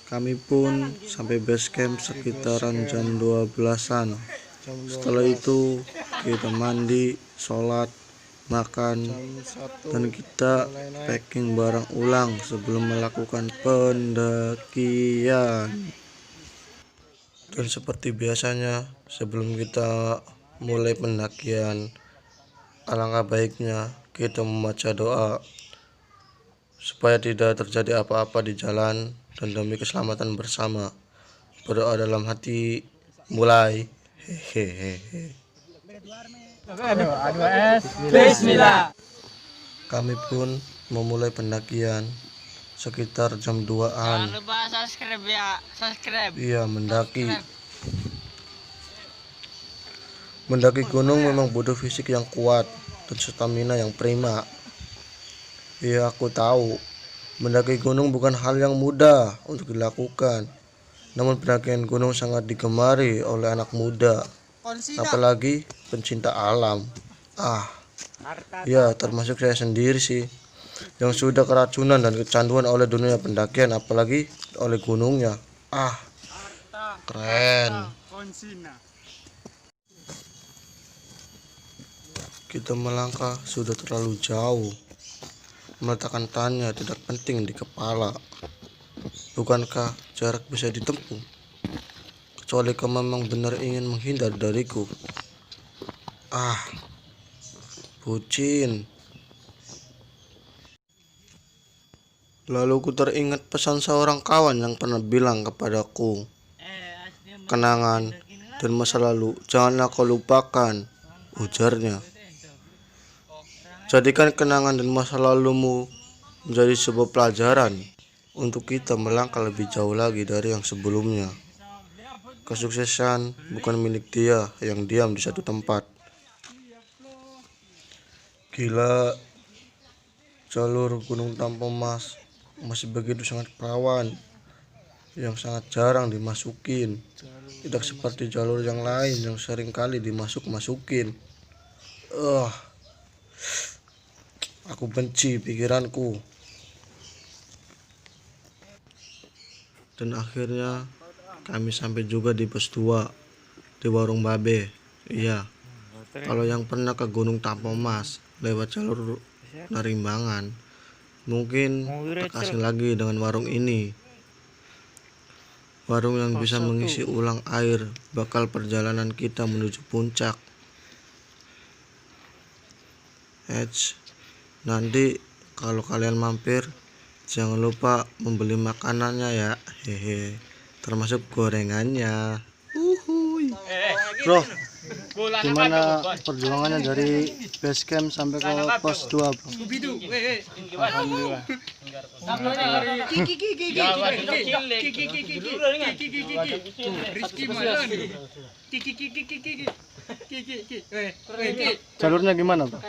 Kami pun sampai base camp sekitaran jam 12-an. Setelah itu kita mandi, sholat, makan, dan kita packing barang ulang sebelum melakukan pendakian. Dan seperti biasanya, sebelum kita mulai pendakian, alangkah baiknya kita membaca doa supaya tidak terjadi apa-apa di jalan dan demi keselamatan bersama. Berdoa dalam hati, mulai. Hehehe. Bismillah. Kami pun memulai pendakian sekitar jam 2-an. Jangan lupa subscribe ya, subscribe. Iya, mendaki gunung memang butuh fisik yang kuat dan stamina yang prima. Iya, aku tahu mendaki gunung bukan hal yang mudah untuk dilakukan. Namun pendakian gunung sangat digemari oleh anak muda, apalagi pencinta alam. Ya, termasuk saya sendiri sih, yang sudah keracunan dan kecanduan oleh dunia pendakian, apalagi oleh gunungnya. Keren. Kita melangkah sudah terlalu jauh. Meletakkan tanya tidak penting di kepala. Bukankah jarak bisa ditempuh? Kecuali kau memang benar ingin menghindar dariku. Bucin. Lalu ku teringat pesan seorang kawan yang pernah bilang kepadaku, kenangan dan masa lalu janganlah kau lupakan, ujarnya. Jadikan kenangan dan masa lalumu menjadi sebuah pelajaran untuk kita melangkah lebih jauh lagi dari yang sebelumnya. Kesuksesan bukan milik dia yang diam di satu tempat. Gila, jalur Gunung Tampomas masih begitu sangat rawan, yang sangat jarang dimasukin. Tidak seperti jalur yang lain yang sering kali dimasukin. Aku benci pikiranku. Dan akhirnya kami sampai juga di pos 2 di warung Babe. Iya, kalau yang pernah ke Gunung Tampomas lewat jalur Narimbangan, mungkin tak asing lagi dengan warung ini. Warung yang bisa mengisi ulang air bakal perjalanan kita menuju puncak. Nanti kalau kalian mampir, jangan lupa membeli makanannya ya, termasuk gorengannya. Bro, gimana perjuangannya dari base camp sampai ke pos 2, bro? Alhamdulillah. Jalurnya gimana, bro?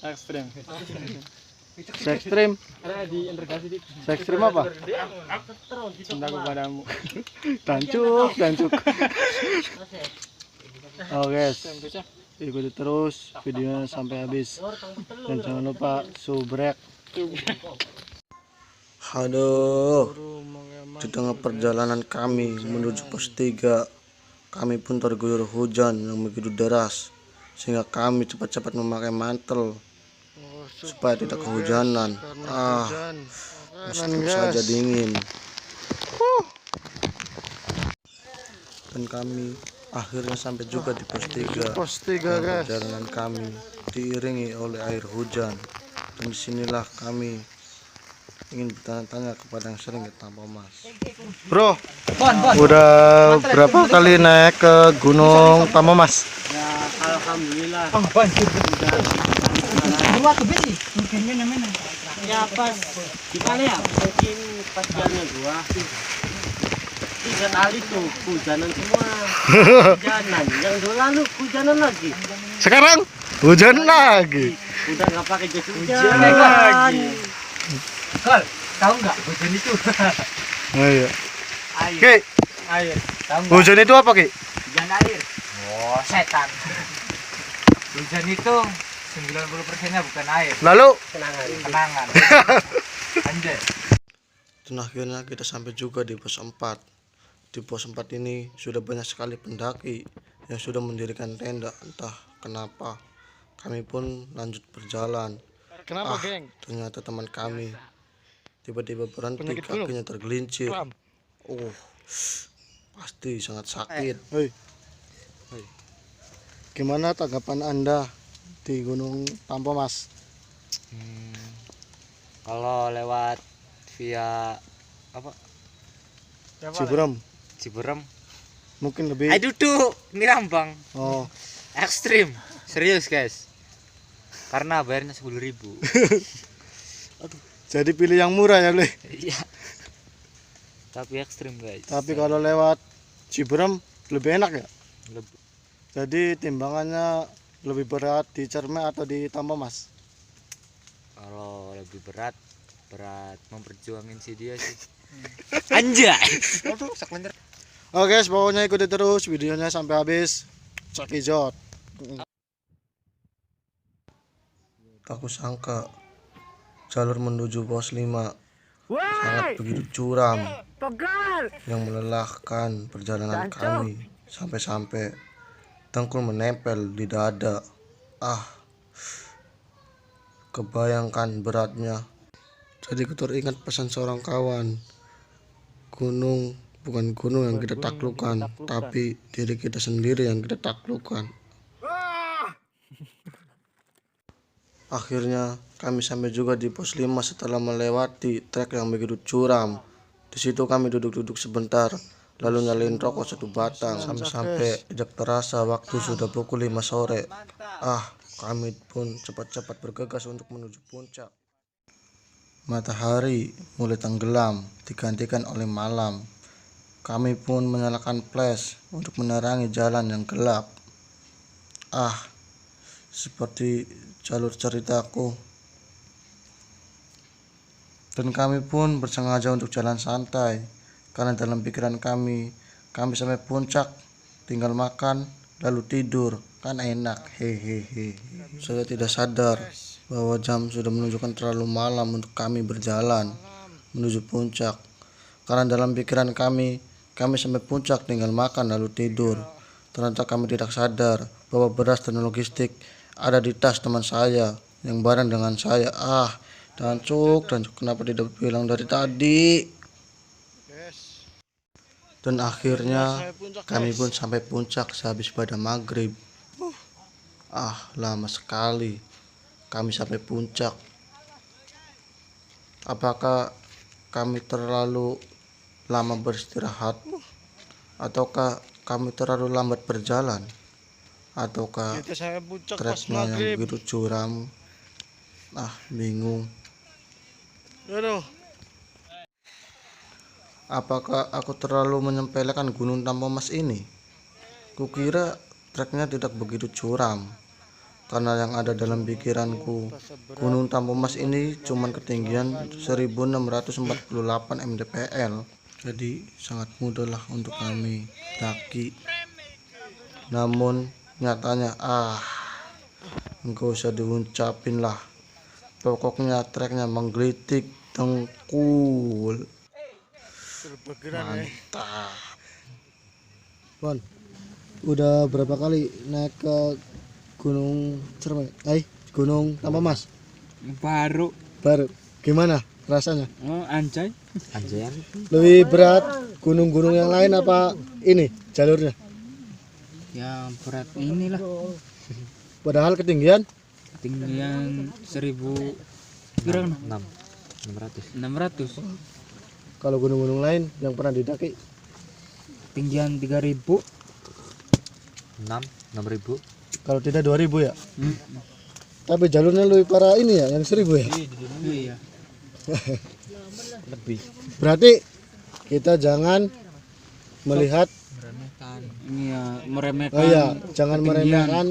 Ekstrem. Ekstrim? Ekstrim apa? Cintaku padamu. Dancuk. Guys, ikuti terus videonya sampai habis dan jangan lupa subrek. Aduh, di tengah perjalanan kami menuju pos 3, kami pun terguyur hujan yang begitu deras sehingga kami cepat-cepat memakai mantel supaya tidak kehujanan. Meskipun saja dingin. Dan kami akhirnya sampai juga di pos 3. Dan perjalanan kami diiringi oleh air hujan. Dan disinilah kami ingin bertanya-tanya kepada yang sering ke Tampomas. Bro, udah berapa kali naik ke Gunung Tampomas? Ya, alhamdulillah. Ya pas gimana ya? Mungkin pas jalannya gua 3 kali tuh hujanan semua. Hujanan, yang dulu lalu hujanan lagi. Sekarang hujan lagi. Udah nggak pakai jas hujan lagi. Kal, tahu nggak hujan itu? Ayo. Air. Ki, Air. Tahu nggak? hujan itu apa, Ki? Hujan air. Oh, setan. Hujan itu 90%-nya bukan air, Lalu kenangan. kenangan. Anjay. Dan akhirnya kita sampai juga di pos 4. Di pos 4 ini sudah banyak sekali pendaki yang sudah mendirikan tenda. Entah kenapa kami pun lanjut berjalan. Kenapa, geng? Ternyata teman kami tiba-tiba berhenti, Penyakit gunung? kakinya tergelincir. Kram. Pasti sangat sakit. Gimana tanggapan Anda di Gunung Tampomas? Kalau lewat via apa? Ciberem Ciberem. mungkin lebih. Ayo duduk, ini Rambang. Oh, Ekstrim. Serius, guys. Karena bayarnya 10.000. jadi pilih yang murah ya, Le. Iya. Tapi ekstrim, guys. Tapi kalau lewat Ciberem lebih enak ya. Lebih- Jadi timbangannya lebih berat di Cerme atau di Tampomas? Kalau lebih berat memperjuangin si dia sih. Anjay. Oke guys, pokoknya ikuti terus videonya sampai habis. Cekijot. Tak kusangka jalur menuju pos 5 sangat begitu curam yang melelahkan perjalanan kami, sampai-sampai dengkul menempel di dada. Kebayangkan beratnya. Jadi ku teringat pesan seorang kawan, gunung bukan gunung yang kita taklukkan, tapi diri kita sendiri yang kita taklukkan. Akhirnya kami sampai juga di pos 5 setelah melewati trek yang begitu curam. Di situ kami duduk-duduk sebentar, lalu nyalain rokok 1 batang. Sampai tidak terasa waktu sudah pukul 5 sore. Kami pun cepat-cepat bergegas untuk menuju puncak. Matahari mulai tenggelam, digantikan oleh malam. Kami pun menyalakan flash untuk menerangi jalan yang gelap. Seperti jalur ceritaku. Dan kami pun bersengaja untuk jalan santai, karena dalam pikiran kami sampai puncak, tinggal makan, lalu tidur, kan enak, hehehe. Saya tidak sadar bahwa jam sudah menunjukkan terlalu malam untuk kami berjalan menuju puncak. Karena dalam pikiran kami sampai puncak tinggal makan lalu tidur. Ternyata kami tidak sadar bahwa beras dan logistik ada di tas teman saya yang bareng dengan saya. Dan cuk, kenapa tidak bilang dari tadi? Dan akhirnya kami pun sampai puncak sehabis pada maghrib. Lama sekali kami sampai puncak. Apakah kami terlalu lama beristirahat? Ataukah kami terlalu lambat berjalan? Ataukah Kita sampai puncak pas treknya yang maghrib. begitu curam? Bingung. Aduh. Apakah aku terlalu menyepelekan Gunung Tampomas ini? Kukira treknya tidak begitu curam. Karena yang ada dalam pikiranku, Gunung Tampomas ini cuma ketinggian 1648 mdpl. Jadi sangat mudah lah untuk kami daki. Namun nyatanya enggak usah diucapin lah. Pokoknya treknya menggelitik dengkul. Mantap. Bon, udah berapa kali naik ke Gunung Cerme? Gunung Tampomas? Baru. Gimana rasanya? Anjay. Anjayan. Lebih berat gunung-gunung yang lain apa ini jalurnya? Ya berat inilah. Padahal ketinggian Tinggian 1000 berapa? 600. kalau gunung-gunung lain yang pernah didaki Tinggian 3000. 6.000. kalau tidak 2000 ya. Tapi jalurnya lebih parah ini ya, yang 1000 ya. Iya. Lebih. Berarti kita jangan melihat Ini ya meremehkan. jangan ketinggian. meremehkan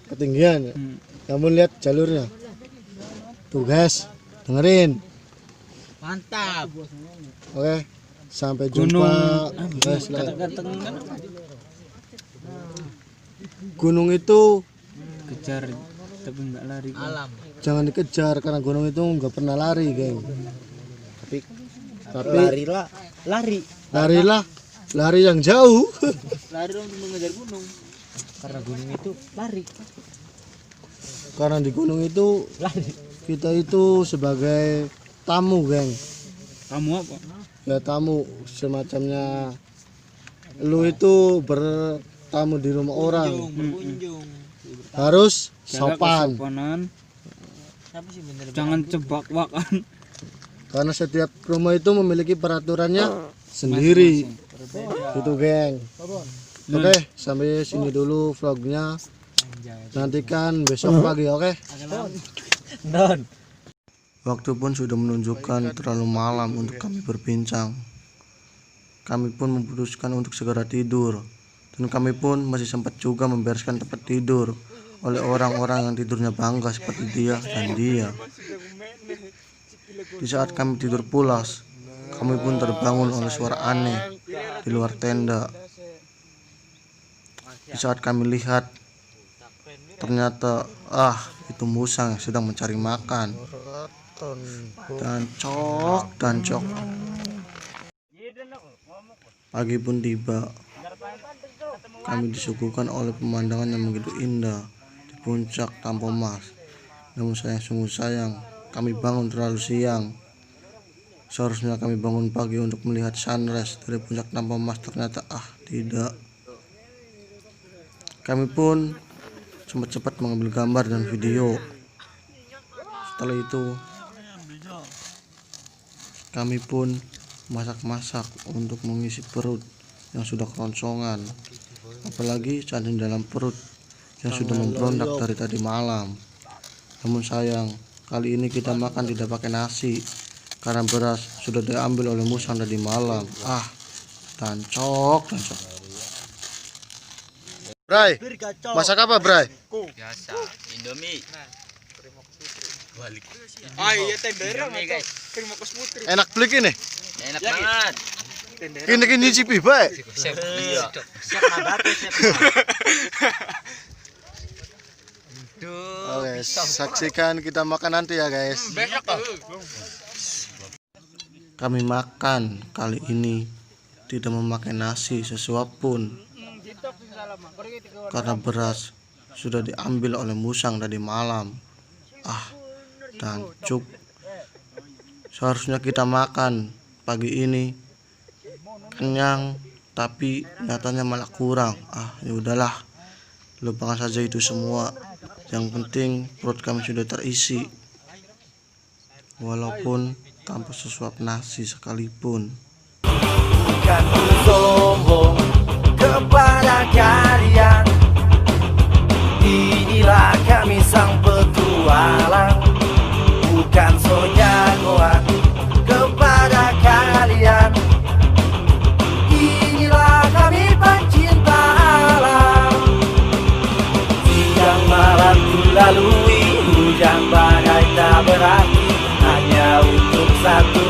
ketinggian ya. Namun lihat jalurnya. Tuh guys, dengerin. Mantap. Oke, sampai Gunung jumpa guys. ganteng kan? Gunung itu Kejar tapi enggak lari. Alam. jangan dikejar karena gunung itu nggak pernah lari, geng. Tapi Tapi lari lari yang jauh. lari untuk mengejar gunung karena gunung itu lari Karena di gunung itu kita itu sebagai tamu, geng. kamu apa Ya tamu semacamnya. Lu itu bertamu di rumah orang. berkunjung Harus jaga sopan. kesopanan jangan cebak-wakan Karena setiap rumah itu memiliki peraturannya sendiri. Itu, geng. Oke, sampai sini dulu vlognya. Nantikan besok pagi, oke? Waktu pun sudah menunjukkan terlalu malam untuk kami berbincang. Kami pun memutuskan untuk segera tidur. Dan kami pun masih sempat juga membereskan tempat tidur oleh orang-orang yang tidurnya bangga seperti dia dan dia. Di saat kami tidur pulas, kami pun terbangun oleh suara aneh di luar tenda. Di saat kami lihat, ternyata itu musang yang sedang mencari makan. Dan cok. Pagi pun tiba. Kami disuguhkan oleh pemandangan yang begitu indah di puncak Tampomas. Namun sungguh sayang, kami bangun terlalu siang. Seharusnya kami bangun pagi untuk melihat sunrise dari puncak Tampomas. Ternyata tidak. Kami pun cepat-cepat mengambil gambar dan video. Setelah itu kami pun masak-masak untuk mengisi perut yang sudah keroncongan, apalagi cacing dalam perut yang sudah memberontak dari tadi malam. Namun sayang, kali ini kita makan tidak pakai nasi karena beras sudah diambil oleh musang tadi malam. Dancok. Bray, masak apa, Bray? Biasa, Indomie. Balik. iya tendera guys. Enak beli ini. Enak banget. Kini nyicipi bae. Siap iya. Siap nabati, siap. Oke, saksikan kita makan nanti ya, guys. Kami makan kali ini tidak memakai nasi sesuap pun, karena beras sudah diambil oleh musang tadi malam. Dancuk. Seharusnya kita makan pagi ini kenyang, tapi nyatanya malah kurang. Ya udahlah, lupakan saja itu semua. Yang penting perut kami sudah terisi, walaupun tanpa sesuap nasi sekalipun. Bukan sombong kepada kalian, inilah kami sang petualang. Bukan so jagoan kepada kalian, inilah kami pencinta alam. Siang malam lalui, hujan badai tak berarti, hanya untuk satu